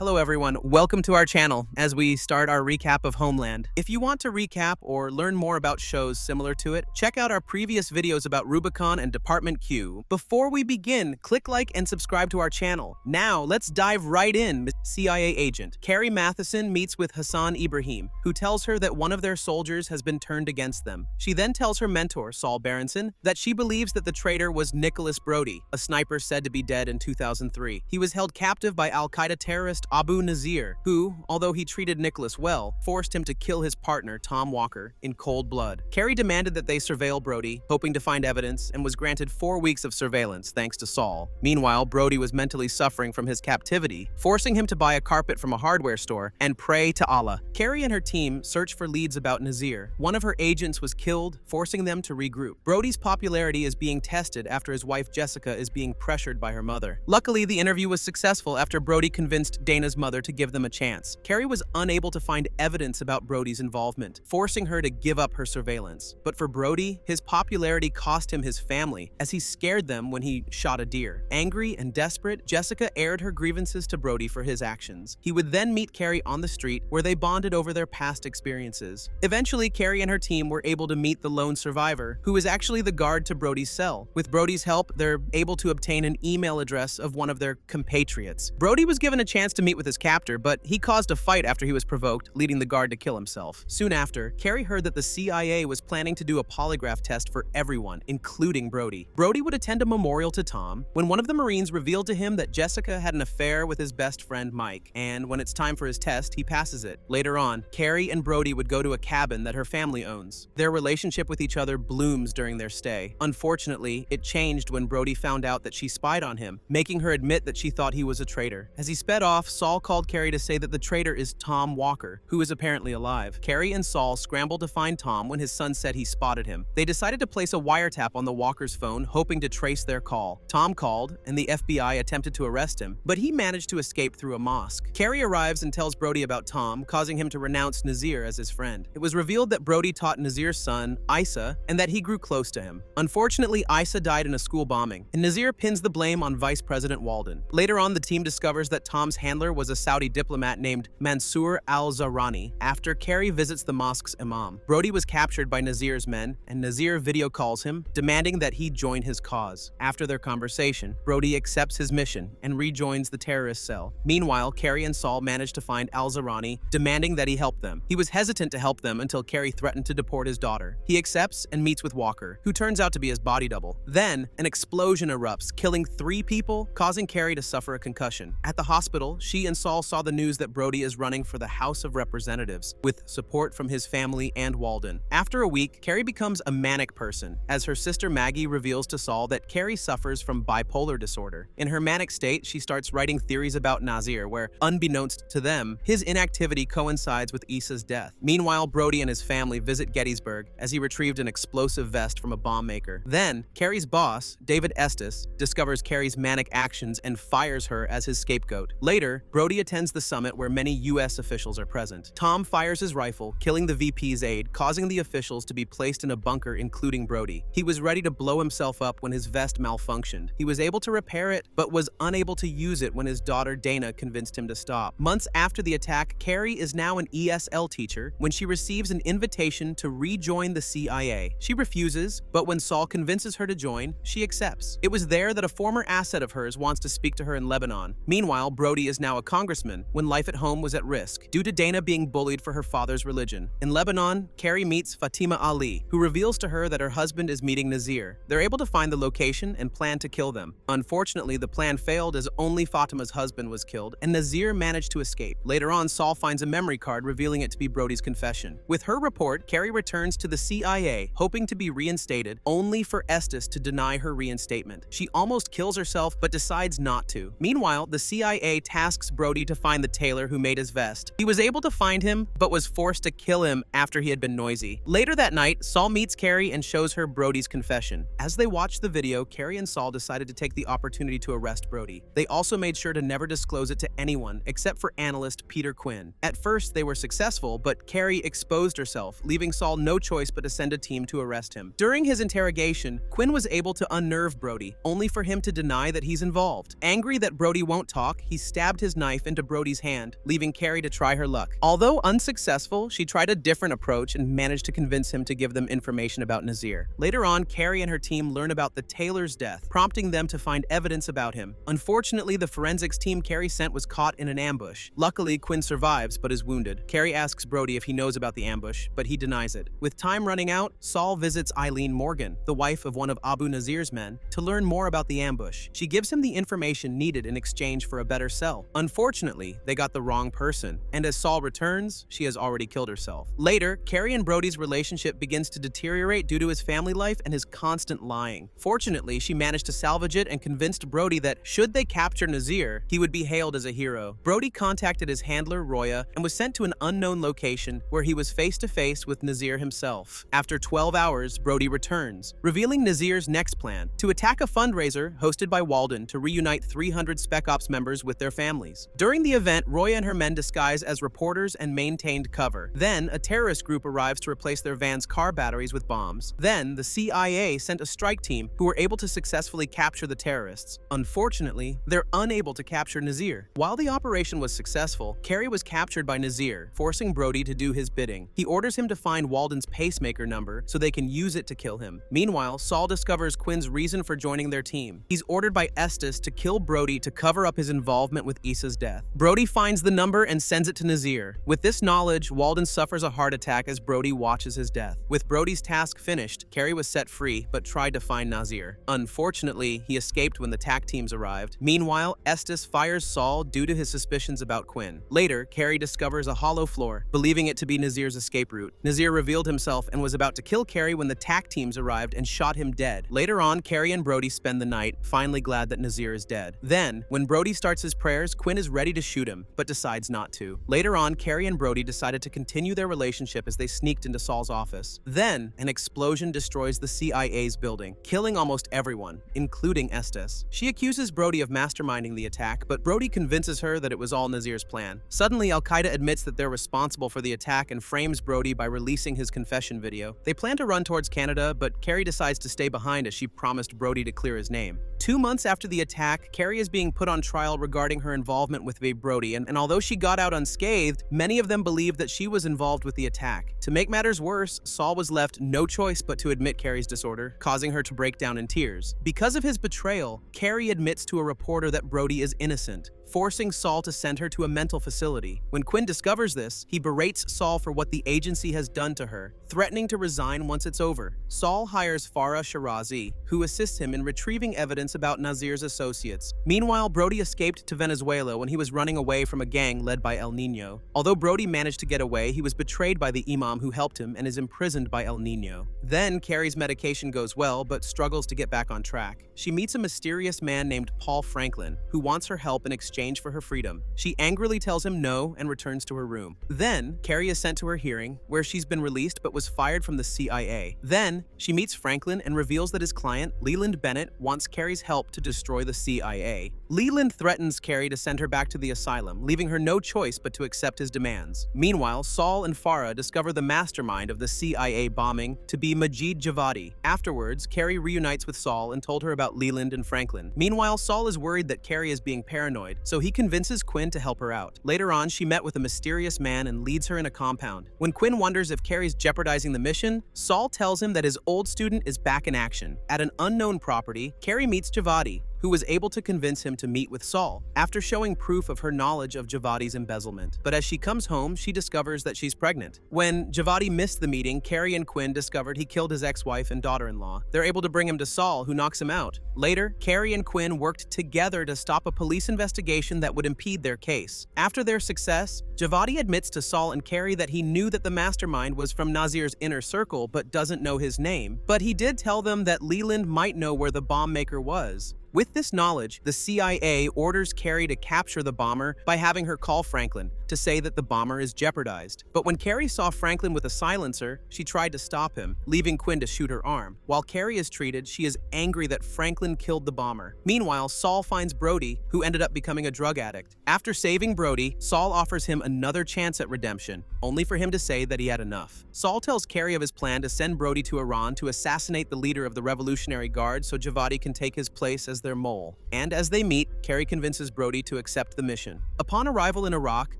Hello everyone, welcome to our channel as we start our recap of Homeland. If you want to recap or learn more about shows similar to it, check out our previous videos about Rubicon and Department Q. Before we begin, click like and subscribe to our channel. Now, let's dive right in. CIA agent Carrie Mathison meets with Hassan Ibrahim, who tells her that one of their soldiers has been turned against them. She then tells her mentor, Saul Berenson, that she believes that the traitor was Nicholas Brody, a sniper said to be dead in 2003. He was held captive by al-Qaeda terrorist Abu Nazir, who, although he treated Nicholas well, forced him to kill his partner, Tom Walker, in cold blood. Carrie demanded that they surveil Brody, hoping to find evidence, and was granted 4 weeks of surveillance thanks to Saul. Meanwhile, Brody was mentally suffering from his captivity, forcing him to buy a carpet from a hardware store and pray to Allah. Carrie and her team search for leads about Nazir. One of her agents was killed, forcing them to regroup. Brody's popularity is being tested after his wife Jessica is being pressured by her mother. Luckily, the interview was successful after Brody convinced Dana's mother to give them a chance. Carrie was unable to find evidence about Brody's involvement, forcing her to give up her surveillance. But for Brody, his popularity cost him his family, as he scared them when he shot a deer. Angry and desperate, Jessica aired her grievances to Brody for his actions. He would then meet Carrie on the street, where they bonded over their past experiences. Eventually, Carrie and her team were able to meet the lone survivor, who is actually the guard to Brody's cell. With Brody's help, they're able to obtain an email address of one of their compatriots. Brody was given a chance to meet with his captor, but he caused a fight after he was provoked, leading the guard to kill himself. Soon after, Carrie heard that the CIA was planning to do a polygraph test for everyone, including Brody. Brody would attend a memorial to Tom when one of the Marines revealed to him that Jessica had an affair with his best friend Mike, and when it's time for his test, he passes it. Later on, Carrie and Brody would go to a cabin that her family owns. Their relationship with each other blooms during their stay. Unfortunately, it changed when Brody found out that she spied on him, making her admit that she thought he was a traitor. As he sped off, Saul called Carrie to say that the traitor is Tom Walker, who is apparently alive. Carrie and Saul scrambled to find Tom when his son said he spotted him. They decided to place a wiretap on the Walker's phone, hoping to trace their call. Tom called, and the FBI attempted to arrest him, but he managed to escape through a mosque. Carrie arrives and tells Brody about Tom, causing him to renounce Nazir as his friend. It was revealed that Brody taught Nazir's son, Isa, and that he grew close to him. Unfortunately, Isa died in a school bombing, and Nazir pins the blame on Vice President Walden. Later on, the team discovers that Tom's handler was a Saudi diplomat named Mansour al-Zahrani. After Carrie visits the mosque's imam, Brody was captured by Nazir's men, and Nazir video calls him, demanding that he join his cause. After their conversation, Brody accepts his mission and rejoins the terrorist cell. Meanwhile, Carrie and Saul manage to find al-Zahrani, demanding that he help them. He was hesitant to help them until Carrie threatened to deport his daughter. He accepts and meets with Walker, who turns out to be his body double. Then, an explosion erupts, killing 3 people, causing Carrie to suffer a concussion. At the hospital, she and Saul saw the news that Brody is running for the House of Representatives, with support from his family and Walden. After a week, Carrie becomes a manic person, as her sister Maggie reveals to Saul that Carrie suffers from bipolar disorder. In her manic state, she starts writing theories about Nazir, where, unbeknownst to them, his inactivity coincides with Isa's death. Meanwhile, Brody and his family visit Gettysburg, as he retrieved an explosive vest from a bomb maker. Then, Carrie's boss, David Estes, discovers Carrie's manic actions and fires her as his scapegoat. Later, Brody attends the summit where many U.S. officials are present. Tom fires his rifle, killing the VP's aide, causing the officials to be placed in a bunker, including Brody. He was ready to blow himself up when his vest malfunctioned. He was able to repair it, but was unable to use it when his daughter Dana convinced him to stop. Months after the attack, Carrie is now an ESL teacher when she receives an invitation to rejoin the CIA. She refuses, but when Saul convinces her to join, she accepts. It was there that a former asset of hers wants to speak to her in Lebanon. Meanwhile, Brody is now a congressman when life at home was at risk due to Dana being bullied for her father's religion. In Lebanon, Carrie meets Fatima Ali, who reveals to her that her husband is meeting Nazir. They're able to find the location and plan to kill them. Unfortunately, the plan failed as only Fatima's husband was killed, and Nazir managed to escape. Later on, Saul finds a memory card revealing it to be Brody's confession. With her report, Carrie returns to the CIA, hoping to be reinstated, only for Estes to deny her reinstatement. She almost kills herself, but decides not to. Meanwhile, the CIA tasks Brody to find the tailor who made his vest. He was able to find him, but was forced to kill him after he had been noisy. Later that night, Saul meets Carrie and shows her Brody's confession. As they watched the video, Carrie and Saul decided to take the opportunity to arrest Brody. They also made sure to never disclose it to anyone except for analyst Peter Quinn. At first, they were successful, but Carrie exposed herself, leaving Saul no choice but to send a team to arrest him. During his interrogation, Quinn was able to unnerve Brody, only for him to deny that he's involved. Angry that Brody won't talk, he stabbed his knife into Brody's hand, leaving Carrie to try her luck. Although unsuccessful, she tried a different approach and managed to convince him to give them information about Nazir. Later on, Carrie and her team learn about the tailor's death, prompting them to find evidence about him. Unfortunately, the forensics team Carrie sent was caught in an ambush. Luckily, Quinn survives but is wounded. Carrie asks Brody if he knows about the ambush, but he denies it. With time running out, Saul visits Eileen Morgan, the wife of one of Abu Nazir's men, to learn more about the ambush. She gives him the information needed in exchange for a better cell. Unfortunately, they got the wrong person, and as Saul returns, she has already killed herself. Later, Carrie and Brody's relationship begins to deteriorate due to his family life and his constant lying. Fortunately, she managed to salvage it and convinced Brody that should they capture Nazir, he would be hailed as a hero. Brody contacted his handler, Roya, and was sent to an unknown location where he was face-to-face with Nazir himself. After 12 hours, Brody returns, revealing Nazir's next plan, to attack a fundraiser hosted by Walden to reunite 300 Spec Ops members with their families. During the event, Roya and her men disguise as reporters and maintained cover. Then, a terrorist group arrives to replace their van's car batteries with bombs. Then, the CIA sent a strike team who were able to successfully capture the terrorists. Unfortunately, they're unable to capture Nazir. While the operation was successful, Carrie was captured by Nazir, forcing Brody to do his bidding. He orders him to find Walden's pacemaker number so they can use it to kill him. Meanwhile, Saul discovers Quinn's reason for joining their team. He's ordered by Estes to kill Brody to cover up his involvement with Issa's death. Brody finds the number and sends it to Nazir. With this knowledge, Walden suffers a heart attack as Brody watches his death. With Brody's task finished, Carrie was set free but tried to find Nazir. Unfortunately, he escaped when the TAC teams arrived. Meanwhile, Estes fires Saul due to his suspicions about Quinn. Later, Carrie discovers a hollow floor, believing it to be Nazir's escape route. Nazir revealed himself and was about to kill Carrie when the TAC teams arrived and shot him dead. Later on, Carrie and Brody spend the night, finally glad that Nazir is dead. Then, when Brody starts his prayers, Quinn is ready to shoot him, but decides not to. Later on, Carrie and Brody decided to continue their relationship as they sneaked into Saul's office. Then, an explosion destroys the CIA's building, killing almost everyone, including Estes. She accuses Brody of masterminding the attack, but Brody convinces her that it was all Nazir's plan. Suddenly, Al-Qaeda admits that they're responsible for the attack and frames Brody by releasing his confession video. They plan to run towards Canada, but Carrie decides to stay behind as she promised Brody to clear his name. 2 months after the attack, Carrie is being put on trial regarding her involvement with Brody, and although she got out unscathed, many of them believed that she was involved with the attack. To make matters worse, Saul was left no choice but to admit Carrie's disorder, causing her to break down in tears. Because of his betrayal, Carrie admits to a reporter that Brody is innocent, forcing Saul to send her to a mental facility. When Quinn discovers this, he berates Saul for what the agency has done to her, threatening to resign once it's over. Saul hires Farah Shirazi, who assists him in retrieving evidence about Nazir's associates. Meanwhile, Brody escaped to Venezuela when he was running away from a gang led by El Nino. Although Brody managed to get away, he was betrayed by the imam who helped him and is imprisoned by El Nino. Then, Carrie's medication goes well, but struggles to get back on track. She meets a mysterious man named Paul Franklin, who wants her help in exchange for her freedom. She angrily tells him no and returns to her room. Then, Carrie is sent to her hearing, where she's been released but was fired from the CIA. Then, she meets Franklin and reveals that his client, Leland Bennett, wants Carrie's help to destroy the CIA. Leland threatens Carrie to send her back to the asylum, leaving her no choice but to accept his demands. Meanwhile, Saul and Farah discover the mastermind of the CIA bombing to be Majid Javadi. Afterwards, Carrie reunites with Saul and told her about Leland and Franklin. Meanwhile, Saul is worried that Carrie is being paranoid, so he convinces Quinn to help her out. Later on, she met with a mysterious man and leads her in a compound. When Quinn wonders if Carrie's jeopardizing the mission, Saul tells him that his old student is back in action. At an unknown property, Carrie meets Javadi, who was able to convince him to meet with Saul, after showing proof of her knowledge of Javadi's embezzlement. But as she comes home, she discovers that she's pregnant. When Javadi missed the meeting, Carrie and Quinn discovered he killed his ex-wife and daughter-in-law. They're able to bring him to Saul, who knocks him out. Later, Carrie and Quinn worked together to stop a police investigation that would impede their case. After their success, Javadi admits to Saul and Carrie that he knew that the mastermind was from Nazir's inner circle but doesn't know his name. But he did tell them that Leland might know where the bomb maker was. With this knowledge, the CIA orders Carrie to capture the bomber by having her call Franklin to say that the bomber is jeopardized. But when Carrie saw Franklin with a silencer, she tried to stop him, leaving Quinn to shoot her arm. While Carrie is treated, she is angry that Franklin killed the bomber. Meanwhile, Saul finds Brody, who ended up becoming a drug addict. After saving Brody, Saul offers him another chance at redemption, only for him to say that he had enough. Saul tells Carrie of his plan to send Brody to Iran to assassinate the leader of the Revolutionary Guard so Javadi can take his place as as their mole. And as they meet, Carrie convinces Brody to accept the mission. Upon arrival in Iraq,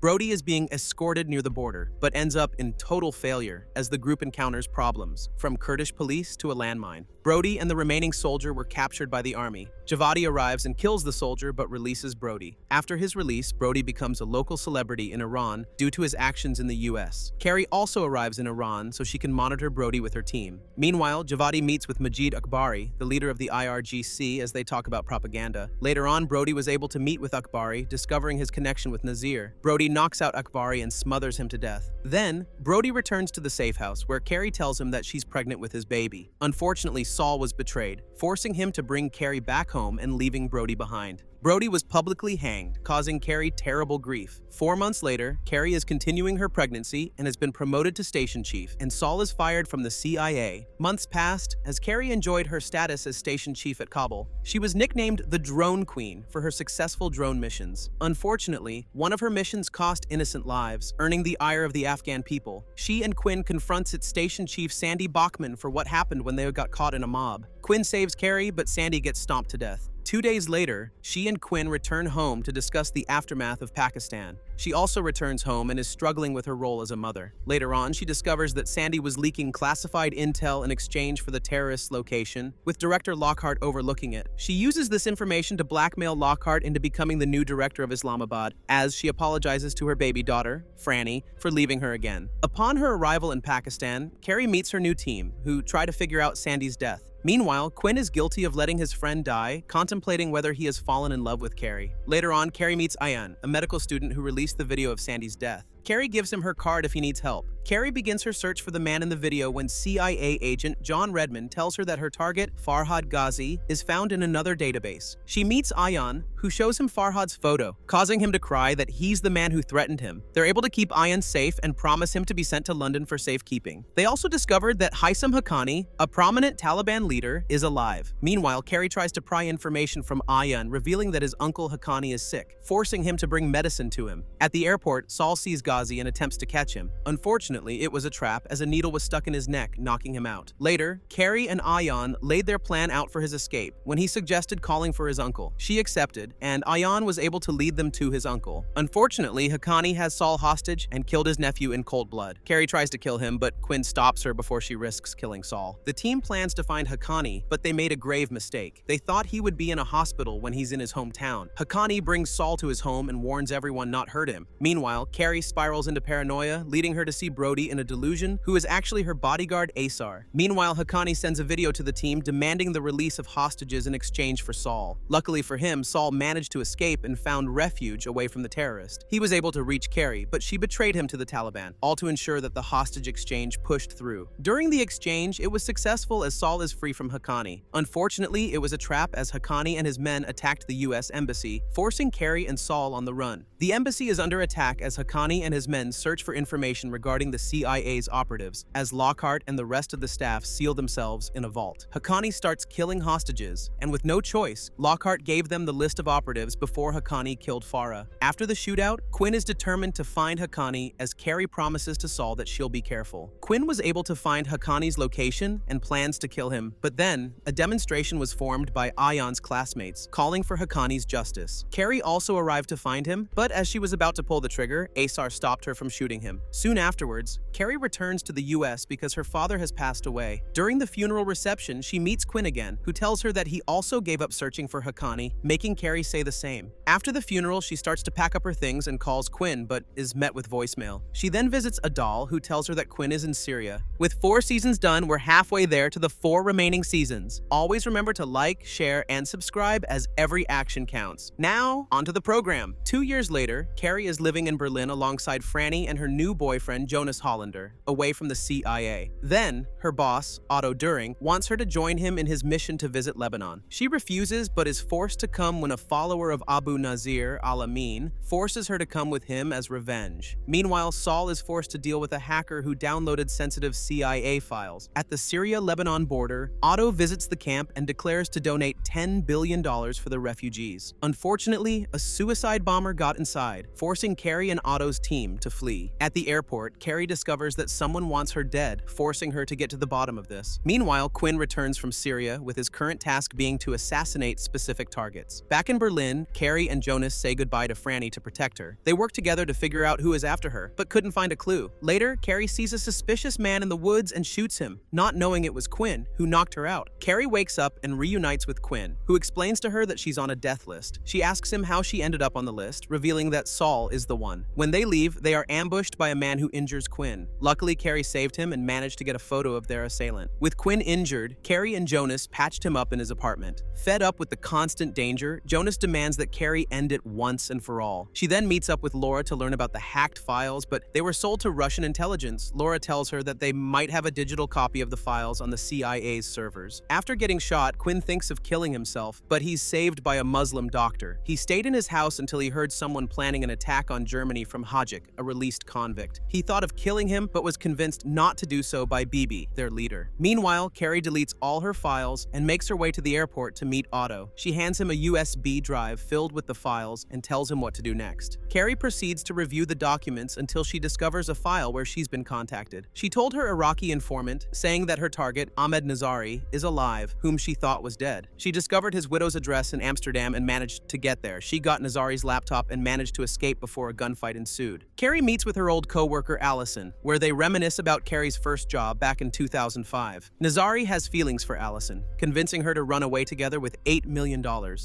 Brody is being escorted near the border, but ends up in total failure as the group encounters problems, from Kurdish police to a landmine. Brody and the remaining soldier were captured by the army. Javadi arrives and kills the soldier but releases Brody. After his release, Brody becomes a local celebrity in Iran due to his actions in the US. Carrie also arrives in Iran so she can monitor Brody with her team. Meanwhile, Javadi meets with Majid Akbari, the leader of the IRGC, as they talk about propaganda. Later on, Brody was able to meet with Akbari, discovering his connection with Nazir. Brody knocks out Akbari and smothers him to death. Then, Brody returns to the safe house where Carrie tells him that she's pregnant with his baby. Unfortunately, Saul was betrayed, forcing him to bring Carrie back home and leaving Brody behind. Brody was publicly hanged, causing Carrie terrible grief. 4 months later, Carrie is continuing her pregnancy and has been promoted to station chief, and Saul is fired from the CIA. Months passed as Carrie enjoyed her status as station chief at Kabul. She was nicknamed the Drone Queen for her successful drone missions. Unfortunately, one of her missions cost innocent lives, earning the ire of the Afghan people. She and Quinn confronts its station chief Sandy Bachman for what happened when they got caught in a mob. Quinn saves Carrie, but Sandy gets stomped to death. 2 days later, she and Quinn return home to discuss the aftermath of Pakistan. She also returns home and is struggling with her role as a mother. Later on, she discovers that Sandy was leaking classified intel in exchange for the terrorist's location, with Director Lockhart overlooking it. She uses this information to blackmail Lockhart into becoming the new director of Islamabad, as she apologizes to her baby daughter, Franny, for leaving her again. Upon her arrival in Pakistan, Carrie meets her new team, who try to figure out Sandy's death. Meanwhile, Quinn is guilty of letting his friend die, contemplating whether he has fallen in love with Carrie. Later on, Carrie meets Ayan, a medical student who released the video of Sandy's death. Carrie gives him her card if he needs help. Carrie begins her search for the man in the video when CIA agent John Redmond tells her that her target, Farhad Ghazi, is found in another database. She meets Ayan, who shows him Farhad's photo, causing him to cry that he's the man who threatened him. They're able to keep Ayan safe and promise him to be sent to London for safekeeping. They also discovered that Haitham Haqqani, a prominent Taliban leader, is alive. Meanwhile, Carrie tries to pry information from Ayan, revealing that his uncle Haqqani is sick, forcing him to bring medicine to him. At the airport, Saul sees Ghazi and attempts to catch him. Unfortunately, it was a trap as a needle was stuck in his neck, knocking him out. Later, Carrie and Ayan laid their plan out for his escape when he suggested calling for his uncle. She accepted, and Ayan was able to lead them to his uncle. Unfortunately, Haqqani has Saul hostage and killed his nephew in cold blood. Carrie tries to kill him, but Quinn stops her before she risks killing Saul. The team plans to find Haqqani, but they made a grave mistake. They thought he would be in a hospital when he's in his hometown. Haqqani brings Saul to his home and warns everyone not hurt him. Meanwhile, Carrie spirals into paranoia, leading her to see Brody in a delusion, who is actually her bodyguard Asar. Meanwhile, Haqqani sends a video to the team demanding the release of hostages in exchange for Saul. Luckily for him, Saul managed to escape and found refuge away from the terrorist. He was able to reach Carrie, but she betrayed him to the Taliban, all to ensure that the hostage exchange pushed through. During the exchange, it was successful as Saul is free from Haqqani. Unfortunately, it was a trap as Haqqani and his men attacked the US embassy, forcing Carrie and Saul on the run. The embassy is under attack as Haqqani and his men search for information regarding the CIA's operatives, as Lockhart and the rest of the staff seal themselves in a vault. Haqqani starts killing hostages, and with no choice, Lockhart gave them the list of operatives before Haqqani killed Farah. After the shootout, Quinn is determined to find Haqqani as Carrie promises to Saul that she'll be careful. Quinn was able to find Haqqani's location and plans to kill him, but then a demonstration was formed by Ayan's classmates, calling for Haqqani's justice. Carrie also arrived to find him, but as she was about to pull the trigger, Asar stopped her from shooting him. Soon afterwards, Carrie returns to the US because her father has passed away. During the funeral reception, she meets Quinn again, who tells her that he also gave up searching for Haqqani, making Carrie say the same. After the funeral, she starts to pack up her things and calls Quinn, but is met with voicemail. She then visits Adal, who tells her that Quinn is in Syria. With 4 seasons done, we're halfway there to the 4 remaining seasons. Always remember to like, share, and subscribe as every action counts. Now, onto the program. 2 years later, Carrie is living in Berlin alongside Franny and her new boyfriend, Jonas Hollander, away from the CIA. Then, her boss, Otto Düring, wants her to join him in his mission to visit Lebanon. She refuses, but is forced to come when a follower of Abu Nazir, al-Amin, forces her to come with him as revenge. Meanwhile, Saul is forced to deal with a hacker who downloaded sensitive CIA files. At the Syria-Lebanon border, Otto visits the camp and declares to donate $10 billion for the refugees. Unfortunately, a suicide bomber got inside, forcing Carrie and Otto's team to flee. At the airport, Carrie discovers that someone wants her dead, forcing her to get to the bottom of this. Meanwhile, Quinn returns from Syria, with his current task being to assassinate specific targets. Back in Berlin, Carrie and Jonas say goodbye to Franny to protect her. They work together to figure out who is after her, but couldn't find a clue. Later, Carrie sees a suspicious man in the woods and shoots him, not knowing it was Quinn, who knocked her out. Carrie wakes up and reunites with Quinn, who explains to her that she's on a death list. She asks him how she ended up on the list, revealing that Saul is the one. When they leave, they are ambushed by a man who injures Quinn. Luckily, Carrie saved him and managed to get a photo of their assailant. With Quinn injured, Carrie and Jonas patched him up in his apartment. Fed up with the constant danger, Jonas demands that Carrie end it once and for all. She then meets up with Laura to learn about the hacked files, but they were sold to Russian intelligence. Laura tells her that they might have a digital copy of the files on the CIA's servers. After getting shot, Quinn thinks of killing himself, but he's saved by a Muslim doctor. He stayed in his house until he heard someone planning an attack on Germany from Hajik, a released convict. He thought of killing him, but was convinced not to do so by Bibi, their leader. Meanwhile, Carrie deletes all her files and makes her way to the airport to meet Otto. She hands him a USB drive filled with the files and tells him what to do next. Carrie proceeds to review the documents until she discovers a file where she's been contacted. She told her Iraqi informant, saying that her target, Ahmed Nazari, is alive, whom she thought was dead. She discovered his widow's address in Amsterdam and managed to get there. She got Nazari's laptop and managed to escape before a gunfight ensued. Carrie meets with her old co-worker Allison, where they reminisce about Carrie's first job back in 2005. Nazari has feelings for Allison, convincing her to run away together with $8 million.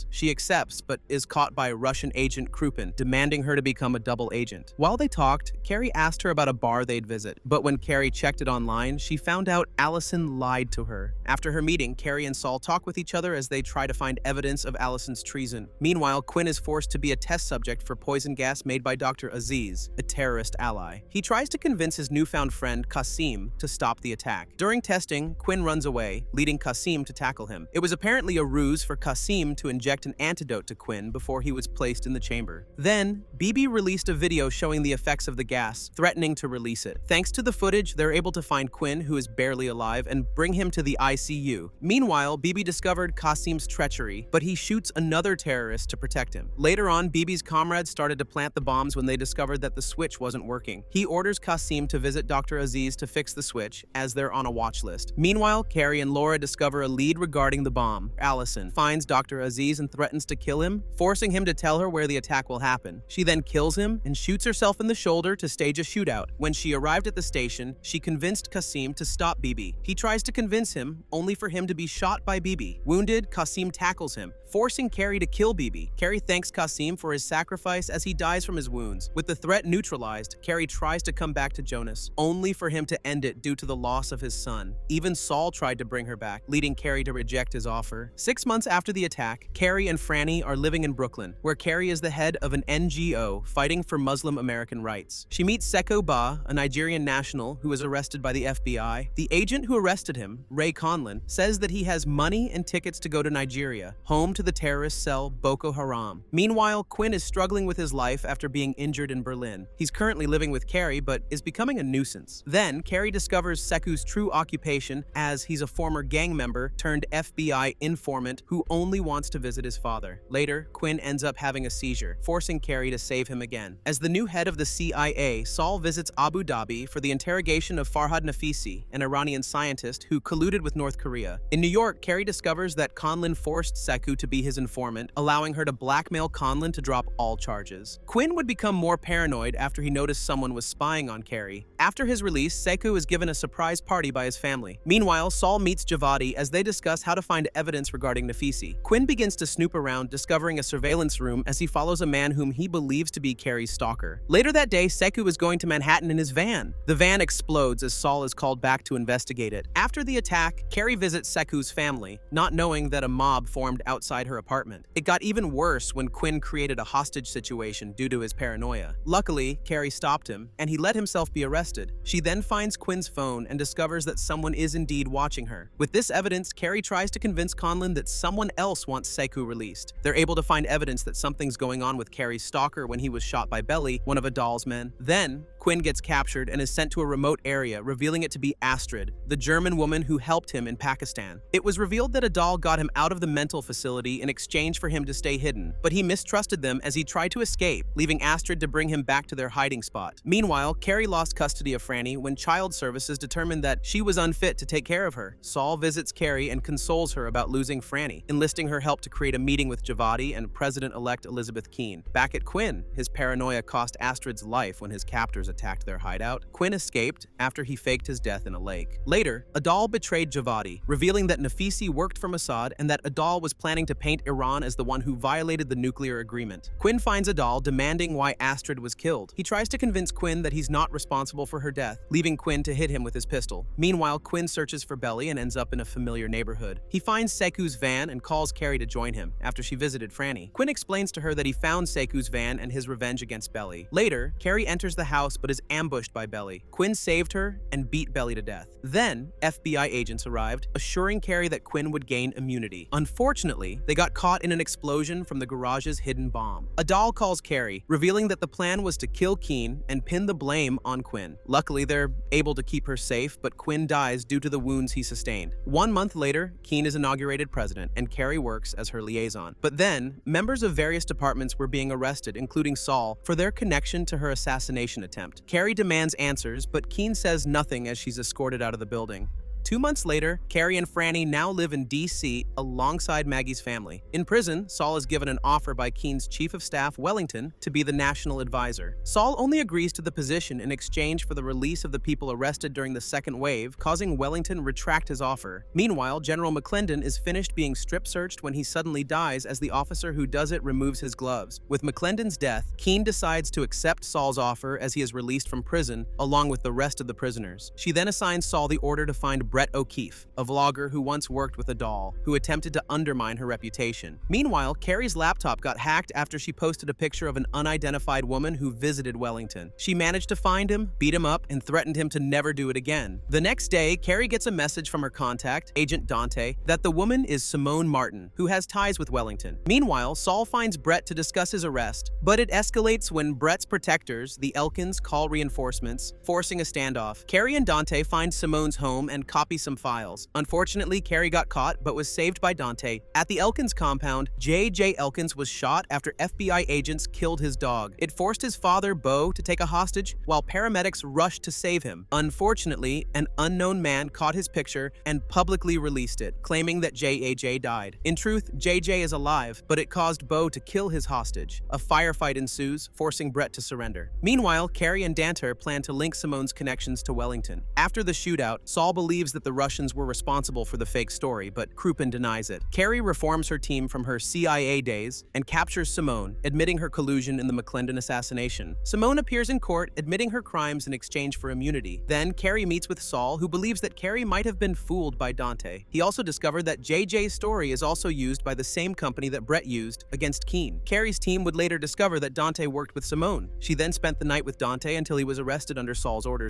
She accepts, but is caught by Russian agent Krupin, demanding her to become a double agent. While they talked, Carrie asked her about a bar they'd visit, but when Carrie checked it online, she found out Allison lied to her. After her meeting, Carrie and Saul talk with each other as they try to find evidence of Allison's treason. Meanwhile, Quinn is forced to be a test subject for poison gas made by Dr. Aziz, a terrorist ally. He tries to convince his newfound friend, Qasim, to stop the attack. During testing, Quinn runs away, leading Qasim to tackle him. It was apparently a ruse for Qasim to inject an antidote to Quinn before he was placed in the chamber. Then, Bibi released a video showing the effects of the gas, threatening to release it. Thanks to the footage, they're able to find Quinn, who is barely alive, and bring him to the ICU. Meanwhile, Bibi discovered Qasim's treachery, but he shoots another terrorist to protect him. Later on, Bibi's comrades started to plant the bombs when they discovered that the switch wasn't working. He orders Qasim to visit Dr. Aziz to fix the switch, as they're on a watch list. Meanwhile, Carrie and Laura discover a lead regarding the bomb. Allison finds Dr. Aziz and threatens to kill him, forcing him to tell her where the attack will happen. She then kills him and shoots herself in the shoulder to stage a shootout. When she arrived at the station, she convinced Qasim to stop Bibi. He tries to convince him, only for him to be shot by Bibi. Wounded, Qasim tackles him, forcing Carrie to kill Bibi. Carrie thanks Qasim for his sacrifice as he dies from his wounds. With the threat neutralized, Carrie tries to come back to Jonas, only for him to end it due to the loss of his son. Even Saul tried to bring her back, leading Carrie to reject his offer. 6 months after the attack, Carrie and Franny are living in Brooklyn, where Carrie is the head of an NGO fighting for Muslim American rights. She meets Seko Ba, a Nigerian national who was arrested by the FBI. The agent who arrested him, Ray Conlon, says that he has money and tickets to go to Nigeria, home to the terrorist cell Boko Haram. Meanwhile, Quinn is struggling with his life after being injured in Berlin. He's currently living with Carrie, but is becoming a nuisance. Then, Carrie discovers Seku's true occupation, as he's a former gang member turned FBI informant who only wants to visit his father. Later, Quinn ends up having a seizure, forcing Carrie to save him again. As the new head of the CIA, Saul visits Abu Dhabi for the interrogation of Farhad Nafisi, an Iranian scientist who colluded with North Korea. In New York, Carrie discovers that Conlon forced Seku to be his informant, allowing her to blackmail Conlon to drop all charges. Quinn would become more paranoid after he noticed someone was spying on Carrie. After his release, Seku is given a surprise party by his family. Meanwhile, Saul meets Javadi as they discuss how to find evidence regarding Nafisi. Quinn begins to snoop around, discovering a surveillance room as he follows a man whom he believes to be Carrie's stalker. Later that day, Seku is going to Manhattan in his van. The van explodes as Saul is called back to investigate it. After the attack, Carrie visits Seku's family, not knowing that a mob formed outside her apartment. It got even worse when Quinn created a hostage situation due to his paranoia. Luckily, Carrie stopped him, and he let himself be arrested. She then finds Quinn's phone and discovers that someone is indeed watching her. With this evidence, Carrie tries to convince Conlon that someone else wants Seku released. They're able to find evidence that something's going on with Carrie's stalker when he was shot by Belly, one of Adal's men. Then, Quinn gets captured and is sent to a remote area, revealing it to be Astrid, the German woman who helped him in Pakistan. It was revealed that Adal got him out of the mental facility in exchange for him to stay hidden, but he mistrusted them as he tried to escape, leaving Astrid to bring him back to their hiding spot. Meanwhile, Carrie lost custody of Franny when Child Services determined that she was unfit to take care of her. Saul visits Carrie and consoles her about losing Franny, enlisting her help to create a meeting with Javadi and President-elect Elizabeth Keene. Back at Quinn, his paranoia cost Astrid's life when his captors attacked their hideout. Quinn escaped after he faked his death in a lake. Later, Adal betrayed Javadi, revealing that Nafisi worked for Mossad and that Adal was planning to paint Iran as the one who violated the nuclear agreement. Quinn finds Adal demanding why Astrid was killed. He tries to convince Quinn that he's not responsible for her death, leaving Quinn to hit him with his pistol. Meanwhile, Quinn searches for Belly and ends up in a familiar neighborhood. He finds Seku's van and calls Carrie to join him after she visited Franny. Quinn explains to her that he found Seku's van and his revenge against Belly. Later, Carrie enters the house but is ambushed by Belly. Quinn saved her and beat Belly to death. Then, FBI agents arrived, assuring Carrie that Quinn would gain immunity. Unfortunately, they got caught in an explosion from the garage's hidden bomb. Adal calls Carrie, revealing that the plan was to kill Keene and pin the blame on Quinn. Luckily, they're able to keep her safe, but Quinn dies due to the wounds he sustained. 1 month later, Keene is inaugurated president, and Carrie works as her liaison. But then, members of various departments were being arrested, including Saul, for their connection to her assassination attempt. Carrie demands answers, but Keene says nothing as she's escorted out of the building. 2 months later, Carrie and Franny now live in D.C. alongside Maggie's family. In prison, Saul is given an offer by Keene's chief of staff, Wellington, to be the national advisor. Saul only agrees to the position in exchange for the release of the people arrested during the second wave, causing Wellington retract his offer. Meanwhile, General McClendon is finished being strip-searched when he suddenly dies as the officer who does it removes his gloves. With McClendon's death, Keene decides to accept Saul's offer as he is released from prison, along with the rest of the prisoners. She then assigns Saul the order to find Brett O'Keefe, a vlogger who once worked with Adal, who attempted to undermine her reputation. Meanwhile, Carrie's laptop got hacked after she posted a picture of an unidentified woman who visited Wellington. She managed to find him, beat him up, and threatened him to never do it again. The next day, Carrie gets a message from her contact, Agent Dante, that the woman is Simone Martin, who has ties with Wellington. Meanwhile, Saul finds Brett to discuss his arrest, but it escalates when Brett's protectors, the Elkins, call reinforcements, forcing a standoff. Carrie and Dante find Simone's home and copy some files. Unfortunately, Carrie got caught but was saved by Dante. At the Elkins compound, J.J. Elkins was shot after FBI agents killed his dog. It forced his father, Bo, to take a hostage while paramedics rushed to save him. Unfortunately, an unknown man caught his picture and publicly released it, claiming that J.A.J. died. In truth, J.J. is alive, but it caused Bo to kill his hostage. A firefight ensues, forcing Brett to surrender. Meanwhile, Carrie and Danter plan to link Simone's connections to Wellington. After the shootout, Saul believes that the Russians were responsible for the fake story, but Krupin denies it. Carrie reforms her team from her CIA days and captures Simone, admitting her collusion in the McClendon assassination. Simone appears in court, admitting her crimes in exchange for immunity. Then, Carrie meets with Saul, who believes that Carrie might have been fooled by Dante. He also discovered that JJ's story is also used by the same company that Brett used against Keene. Carrie's team would later discover that Dante worked with Simone. She then spent the night with Dante until he was arrested under Saul's orders.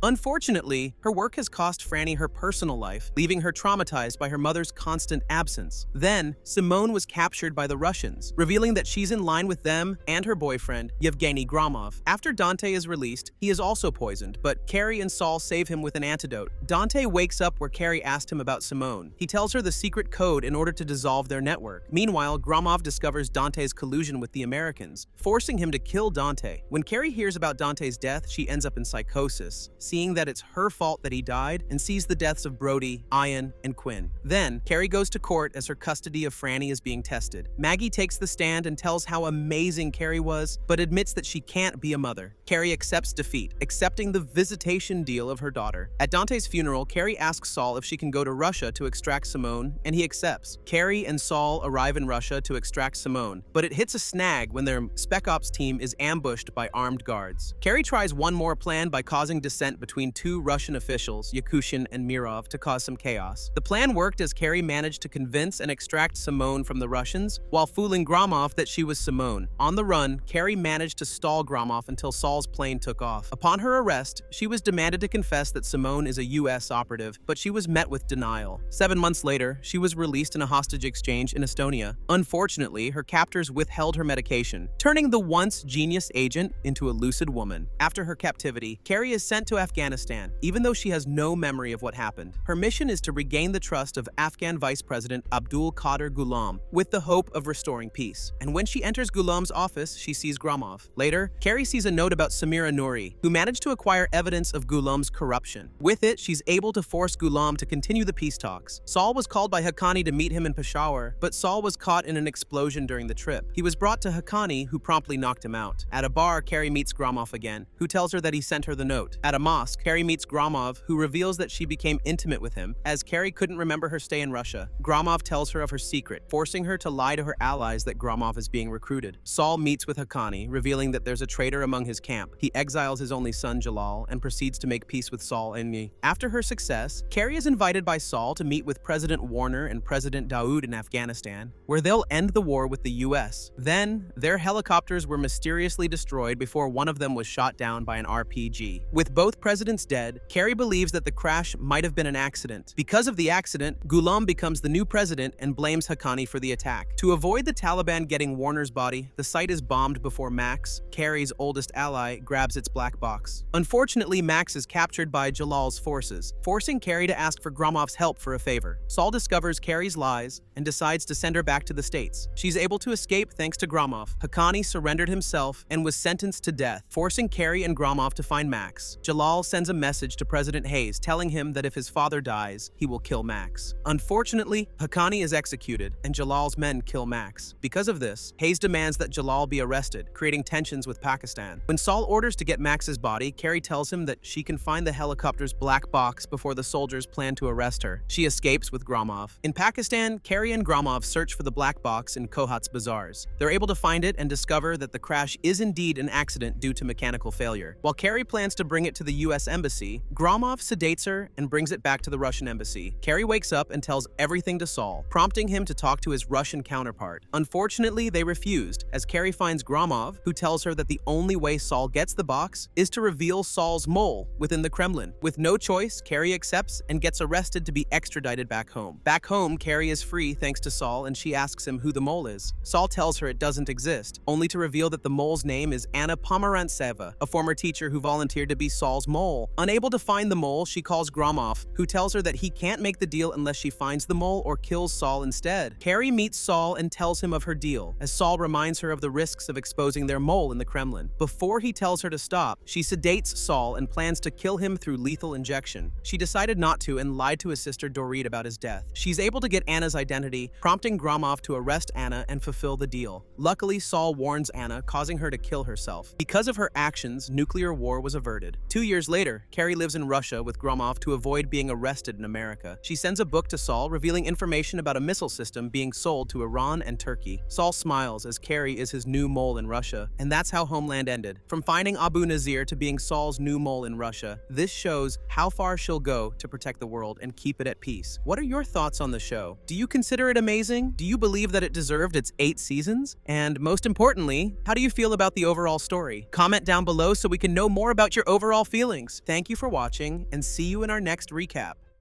Unfortunately, her work has cost Franny her personal life, leaving her traumatized by her mother's constant absence. Then, Simone was captured by the Russians, revealing that she's in line with them and her boyfriend, Yevgeny Gromov. After Dante is released, he is also poisoned, but Carrie and Saul save him with an antidote. Dante wakes up where Carrie asked him about Simone. He tells her the secret code in order to dissolve their network. Meanwhile, Gromov discovers Dante's collusion with the Americans, forcing him to kill Dante. When Carrie hears about Dante's death, she ends up in psychosis, seeing that it's her fault that he died, and sees the deaths of Brody, Ian, and Quinn. Then, Carrie goes to court as her custody of Franny is being tested. Maggie takes the stand and tells how amazing Carrie was, but admits that she can't be a mother. Carrie accepts defeat, accepting the visitation deal of her daughter. At Dante's funeral, Carrie asks Saul if she can go to Russia to extract Simone, and he accepts. Carrie and Saul arrive in Russia to extract Simone, but it hits a snag when their Spec Ops team is ambushed by armed guards. Carrie tries one more plan by causing dissent between two Russian officials, Yakushin and Mirov to cause some chaos. The plan worked as Carrie managed to convince and extract Simone from the Russians while fooling Gromov that she was Simone. On the run, Carrie managed to stall Gromov until Saul's plane took off. Upon her arrest, she was demanded to confess that Simone is a U.S. operative, but she was met with denial. 7 months later, she was released in a hostage exchange in Estonia. Unfortunately, her captors withheld her medication, turning the once genius agent into a lucid woman. After her captivity, Carrie is sent to Afghanistan, even though she has no memory of what happened. Her mission is to regain the trust of Afghan Vice President Abdul Qadir Ghulam, with the hope of restoring peace. And when she enters Ghulam's office, she sees Gromov. Later, Carrie sees a note about Samira Nouri, who managed to acquire evidence of Ghulam's corruption. With it, she's able to force Ghulam to continue the peace talks. Saul was called by Haqqani to meet him in Peshawar, but Saul was caught in an explosion during the trip. He was brought to Haqqani, who promptly knocked him out. At a bar, Carrie meets Gromov again, who tells her that he sent her the note. At a mosque, Carrie meets Gromov, who reveals that she became intimate with him, as Carrie couldn't remember her stay in Russia. Gromov tells her of her secret, forcing her to lie to her allies that Gromov is being recruited. Saul meets with Haqqani, revealing that there's a traitor among his camp. He exiles his only son, Jalal, and proceeds to make peace with Saul and me. After her success, Carrie is invited by Saul to meet with President Warner and President Daoud in Afghanistan, where they'll end the war with the US. Then, their helicopters were mysteriously destroyed before one of them was shot down by an RPG. With both presidents dead, Carrie believes that the crash might have been an accident. Because of the accident, Ghulam becomes the new president and blames Haqqani for the attack. To avoid the Taliban getting Warner's body, the site is bombed before Max, Carrie's oldest ally, grabs its black box. Unfortunately, Max is captured by Jalal's forces, forcing Carrie to ask for Gromov's help for a favor. Saul discovers Carrie's lies and decides to send her back to the States. She's able to escape thanks to Gromov. Haqqani surrendered himself and was sentenced to death, forcing Carrie and Gromov to find Max. Jalal sends a message to President Hayes telling him that if his father dies, he will kill Max. Unfortunately, Haqqani is executed and Jalal's men kill Max. Because of this, Hayes demands that Jalal be arrested, creating tensions with Pakistan. When Saul orders to get Max's body, Carrie tells him that she can find the helicopter's black box before the soldiers plan to arrest her. She escapes with Gromov. In Pakistan, Carrie and Gromov search for the black box in Kohat's bazaars. They're able to find it and discover that the crash is indeed an accident due to mechanical failure. While Carrie plans to bring it to the US embassy, Gromov sedates her and brings it back to the Russian embassy. Carrie wakes up and tells everything to Saul, prompting him to talk to his Russian counterpart. Unfortunately, they refused, as Carrie finds Gromov, who tells her that the only way Saul gets the box is to reveal Saul's mole within the Kremlin. With no choice, Carrie accepts and gets arrested to be extradited back home. Back home, Carrie is free thanks to Saul, and she asks him who the mole is. Saul tells her it doesn't exist, only to reveal that the mole's name is Anna Pomerantseva, a former teacher who volunteered to be Saul's mole. Unable to find the mole, she calls Gromov, who tells her that he can't make the deal unless she finds the mole or kills Saul instead. Carrie meets Saul and tells him of her deal, as Saul reminds her of the risks of exposing their mole in the Kremlin. Before he tells her to stop, she sedates Saul and plans to kill him through lethal injection. She decided not to and lied to his sister Dorit about his death. She's able to get Anna's identity, prompting Gromov to arrest Anna and fulfill the deal. Luckily, Saul warns Anna, causing her to kill herself. Because of her actions, nuclear war was averted. 2 years later, Carrie lives in Russia with Gromov to avoid being arrested in America. She sends a book to Saul revealing information about a missile system being sold to Iran and Turkey. Saul smiles as Carrie is his new mole in Russia, and that's how Homeland ended. From finding Abu Nazir to being Saul's new mole in Russia, this shows how far she'll go to protect the world and keep it at peace. What are your thoughts on the show? Do you consider it amazing? Do you believe that it deserved its 8 seasons? And most importantly, how do you feel about the overall story? Comment down below so we can know more about your overall feelings. Thank you for watching, and see you in our next recap.